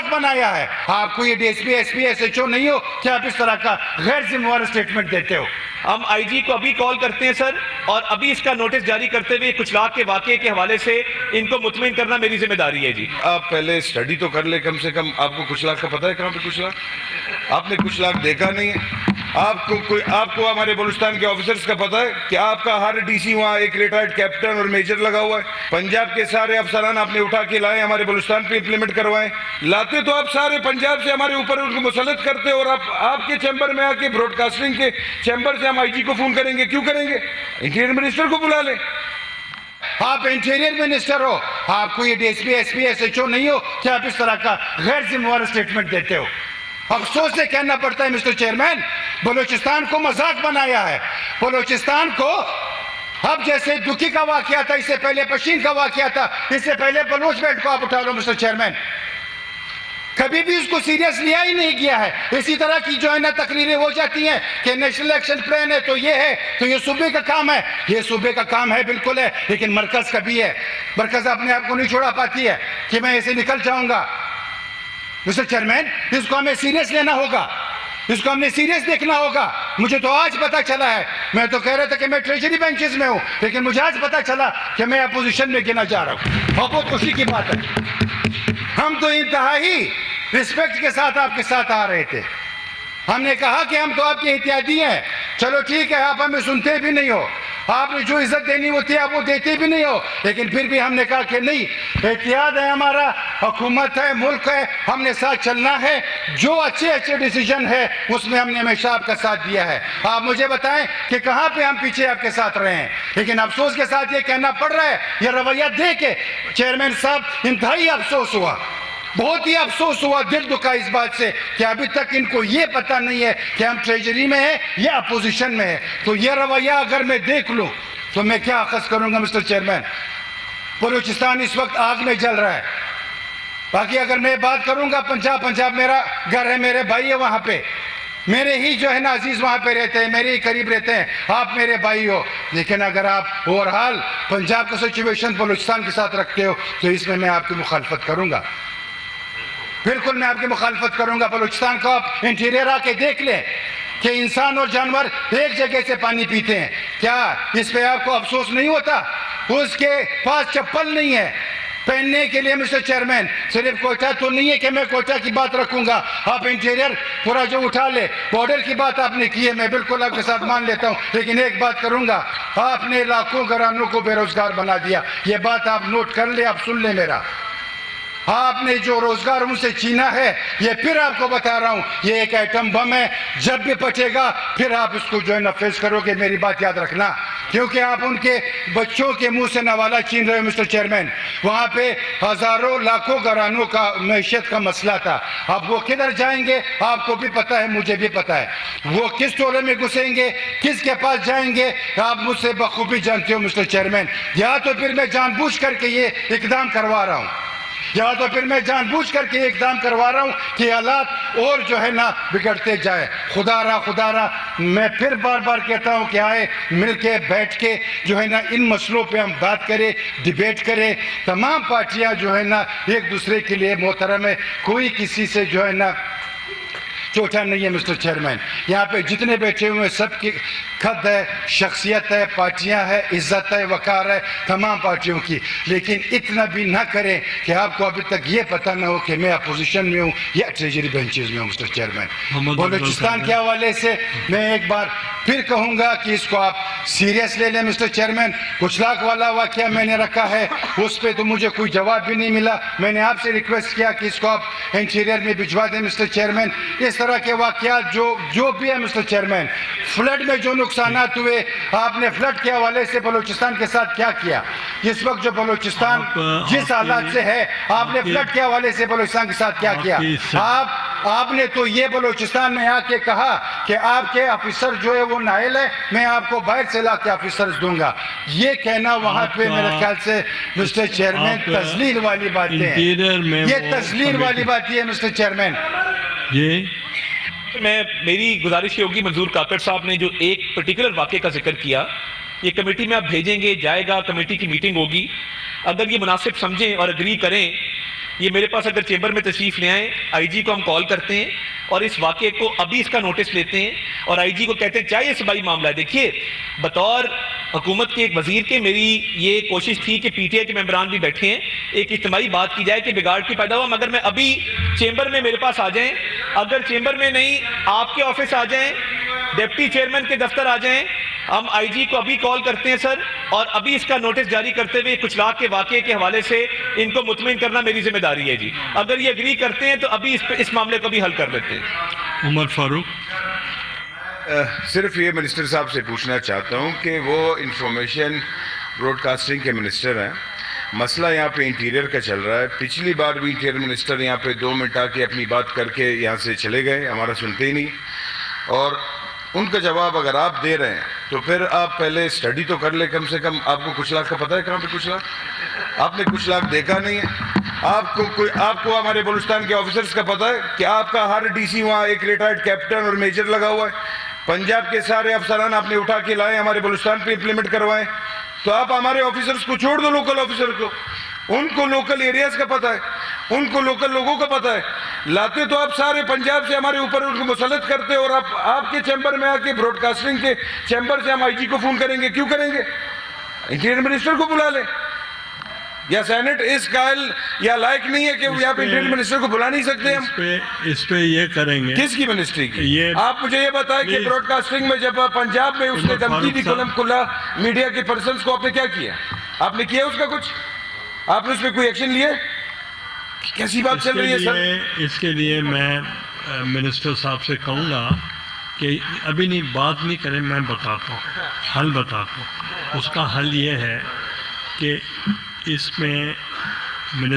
मजाक बनाया है। आपको ये डीएसपी एसपी एसएचओ नहीं हो कि आप इस तरह का गैर जिम्मेवार स्टेटमेंट देते हो। हम आईजी को अभी कॉल करते हैं सर, और अभी इसका नोटिस जारी करते हुए कुछ लाख के वाकये के हवाले से इनको मुतमिन करना मेरी जिम्मेदारी है जी। आप पहले स्टडी तो कर ले कम से कम। आपको कुछ लाख का पता है कहाँ पे कुछ लाख? आपने कुछ लाख देखा नहीं है। आपको हमारे बलूचिस्तान के ऑफिसर्स का पता है कि आपका हर डीसी वहाँ एक रिटायर्ड कैप्टन और मेजर लगा हुआ है। पंजाब के सारे अफसरान आपने उठा के लाए, हमारे बलूचिस्तान पे इंप्लीमेंट करवाए। लाते तो आप सारे पंजाब से हमारे ऊपर उनको मुसल्लत करते, और आप आपके चैम्बर में आके ब्रॉडकास्टिंग के चैम्बर से हम आईजी को फोन करेंगे। क्यों करेंगे? इंटीरियर मिनिस्टर को बुला ले। आप इंटीरियर मिनिस्टर हो, आपको ये डीएसपी एसपी एसएचओ नहीं हो कि आप इस तरह का गैर जिम्मेवार स्टेटमेंट देते हो। अफसोस से कहना पड़ता है मिस्टर चेयरमैन, बलूचिस्तान को मजाक बनाया है। बलूचिस्तान को अब जैसे दुखी का वाकया था, इससे पहले पशीन का वाकया था, इससे पहले बलूच बेल्ट को आप उठा लो मिस्टर चेयरमैन, कभी भी उसको सीरियस लिया ही नहीं गया है। इसी तरह की जो है ना तकरीरें हो जाती हैं कि नेशनल एक्शन प्लान है तो ये है, तो ये सूबे का काम है। ये सूबे का काम है बिल्कुल है, लेकिन मरकज का भी है। मरकज अपने आप को नहीं छोड़ा पाती है कि मैं ऐसे निकल जाऊंगा। मिस्टर चेयरमैन, इसको हमें सीरियस लेना होगा, इसको हमने सीरियस देखना होगा। मुझे तो आज पता चला है, मैं तो कह रहा था कि मैं ट्रेजरी बेंचेस में हूं, लेकिन मुझे आज पता चला कि मैं अपोजिशन में गिना जा रहा हूं। और बहुत खुशी की बात है, हम तो इंतहाई रिस्पेक्ट के साथ आपके साथ आ रहे थे। हमने कहा कि हम तो आपके एहतियाती हैं, चलो ठीक है, आप हमें सुनते भी नहीं हो, आपने जो इज्जत देनी होती है आप वो देते भी नहीं हो, लेकिन फिर भी हमने कहा कि नहीं, एहतियात है हमारा, हुकूमत है, मुल्क है, हमने साथ चलना है। जो अच्छे अच्छे डिसीजन है उसमें हमने हमेशा आपका साथ दिया है। आप मुझे बताएं कि कहाँ पे हम पीछे आपके साथ रहे हैं, लेकिन अफसोस के साथ ये कहना पड़ रहा है, ये रवैया देख के चेयरमैन साहब इंतहाई अफसोस हुआ, बहुत ही अफसोस हुआ, दिल दुखा इस बात से कि अभी तक इनको ये पता नहीं है कि हम ट्रेजरी में है या अपोजिशन में है। तो ये रवैया अगर मैं देख लूं तो मैं क्या अखज़ करूंगा मिस्टर चेयरमैन। बलूचिस्तान इस वक्त आग में जल रहा है। बाकी अगर मैं बात करूंगा पंजाब मेरा घर है, मेरे भाई है वहां पे, मेरे ही जो है ना अजीज वहां पे रहते हैं, मेरे ही करीब रहते हैं, आप मेरे भाई हो। लेकिन अगर आप ओवरऑल पंजाब का सिचुएशन बलूचिस्तान के साथ रखते हो तो इसमें मैं आपकी मुखालफत करूंगा, बिल्कुल मैं आपकी मुखालफत करूंगा। बलूचिस्तान को आप इंटीरियर आके देख लें कि इंसान और जानवर एक जगह से पानी पीते हैं, क्या इस पे आपको अफसोस नहीं होता? उसके पास चप्पल नहीं है पहनने के लिए मिस्टर चेयरमैन। सिर्फ कोटा तो नहीं है कि मैं कोटा की बात रखूंगा, आप इंटीरियर पूरा जो उठा ले, बॉर्डर की बात आपने की है, मैं बिल्कुल आपके साथ मान लेता हूं, लेकिन एक बात करूंगा, आपने लाखों घरानों को बेरोजगार बना दिया। ये बात आप नोट कर ले, आप सुन ले मेरा, आपने जो रोजगार उनसे छीना है, ये फिर आपको बता रहा हूं, ये एक एटम बम है, जब भी फटेगा फिर आप इसको जो है ना फेस करोगे, मेरी बात याद रखना। क्योंकि आप उनके बच्चों के मुंह से नवाला छीन रहे हो मिस्टर चेयरमैन। वहां पे हजारों लाखों घरानों का मैशत का मसला था, अब वो किधर जाएंगे आपको भी पता है, मुझे भी पता है, वो किस टोले में घुसेंगे, किसके पास जाएंगे, आप मुझसे बखूबी जानते हो मिस्टर चेयरमैन। या तो फिर मैं जानबूझ करके ये इकदाम करवा रहा हूं, या तो फिर मैं जानबूझ करके एकदम करवा रहा हूं कि हालात और जो है ना बिगड़ते जाए। खुदारा मैं फिर बार बार कहता हूं कि आए मिलके बैठ के जो है ना इन मसलों पे हम बात करें, डिबेट करें। तमाम पार्टियां जो है ना एक दूसरे के लिए मोहतरम है, कोई किसी से जो है ना छोटा नहीं है मिस्टर चेयरमैन। यहाँ पे जितने बैठे हुए हैं सबकी खद है, शख्सियत है, पार्टियाँ है, इज्जत है, वकार है तमाम पार्टियों की, लेकिन इतना भी ना करें कि आपको अभी तक ये पता ना हो कि मैं अपोजिशन में हूँ या ट्रेजरी बेंचेस में हूँ मिस्टर चेयरमैन। बलूचिस्तान के हवाले से मैं एक बार फिर कहूँगा कि इसको आप सीरियस ले लें मिस्टर चेयरमैन। कुछ लाख वाला वाकया मैंने रखा है, उस पर तो मुझे कोई जवाब भी नहीं मिला, मैंने आपसे रिक्वेस्ट किया कि इसको आप इंटीरियर में भिजवा दें मिस्टर चेयरमैन। इस तरह के वाकयात जो भी है मिस्टर चेयरमैन, फ्लड में जो नुकसानात हुए, आपने फ्लड के हवाले से बलूचिस्तान के साथ क्या किया? इस वक्त जो बलूचिस्तान जिस हालात से है, आपने फ्लड के हवाले से बलूचिस्तान के साथ क्या किया? आपने तो ये बलूचिस्तान में आके कहा कि आपके ऑफिसर जो है वो नाइल है, मैं आपको बाहर से ला के ऑफिसर्स दूंगा। ये कहना वहां पे मेरे ख्याल से मिस्टर चेयरमैन तस्लील वाली बातें हैं, ये तस्लील वाली बात है मिस्टर चेयरमैन। ये मेरी गुजारिश ये होगी, मंजूर काकड़ साहब ने जो एक पर्टिकुलर वाक़े का जिक्र किया, ये कमेटी में आप भेजेंगे, जाएगा, कमेटी की मीटिंग होगी, अगर ये मुनासिब समझें और अग्री करें, ये मेरे पास अगर चेंबर में तशरीफ ले आए, आईजी को हम कॉल करते हैं और इस वाक़े को अभी इसका नोटिस लेते हैं और आईजी को कहते हैं चाहे ये सबाई मामला है। देखिए, बतौर हुकूमत के एक वजीर के मेरी ये कोशिश थी कि पीटीआई के मेंबरान भी बैठे हैं, एक इज्तिमाई बात की जाए कि बिगाड़ की पैदा हुआ, मगर मैं अभी चेंबर में मेरे पास आ जाएं, अगर चेंबर में नहीं आपके ऑफिस आ जाएं, डिप्टी चेयरमैन के दफ्तर आ जाएं, हम आईजी को अभी कॉल करते हैं सर, और अभी इसका नोटिस जारी करते हुए कुछ लाख के वाक़े के हवाले से इनको मुतमिन करना मेरी जिम्मेदारी है जी। अगर ये एग्री करते हैं तो अभी इस मामले को भी हल कर लेते हैं। उमर फारूक। सिर्फ ये मिनिस्टर साहब से पूछना चाहता हूँ कि वो इंफॉर्मेशन ब्रॉडकास्टिंग के मिनिस्टर हैं, मसला यहाँ पे इंटीरियर का चल रहा है। पिछली बार भी इंटीरियर मिनिस्टर यहाँ पे 2 मिनट आके अपनी बात करके यहाँ से चले गए, हमारा सुनते ही नहीं, और उनका जवाब अगर आप दे रहे हैं तो फिर आप पहले स्टडी तो कर ले कम से कम। आपको कुछ लाख का पता है कहाँ पे कुछ लाख? आपने कुछ लाख देखा नहीं है। आपको हमारे बलूचिस्तान के ऑफिसर्स का पता है कि आपका हर डीसी वहाँ एक रिटायर्ड कैप्टन और मेजर लगा हुआ है। पंजाब के सारे अफसरान आपने उठा के लाए, हमारे बलूचिस्तान पे इम्प्लीमेंट करवाएं। तो आप हमारे ऑफिसर्स को छोड़ दो, लोकल ऑफिसर को, उनको लोकल एरियाज का पता है, उनको लोकल लोगों का पता है। लाते तो आप सारे पंजाब से हमारे ऊपर उनको मुसलत करते, और आप आपके चैम्बर में आके ब्रॉडकास्टिंग के चैम्बर से हम आईजी को फोन करेंगे। क्यों करेंगे? इंटीरियर मिनिस्टर को बुला ले, या सेनेट इस कायल या लायक नहीं है कि यहाँ पे इंटीरियर मिनिस्टर को बुला नहीं सकते हम? इस पे ये करेंगे। किसकी मिनिस्ट्री की? ये आप मुझे ये बताएं कि ब्रॉडकास्टिंग में जब पंजाब में उसने धमकी दी खुला मीडिया के पर्सन्स को, आपने क्या किया? आपने किया उसका कुछ? आपने उस पर कोई एक्शन लिया? कैसी बात चल रही है सर? इसके लिए मैं मिनिस्टर साहब से कहूँगा कि अभी नहीं, बात नहीं करें, मैं बताता हूँ, हल बताता हूँ। उसका हल ये है कि इसमें मिनिस्टर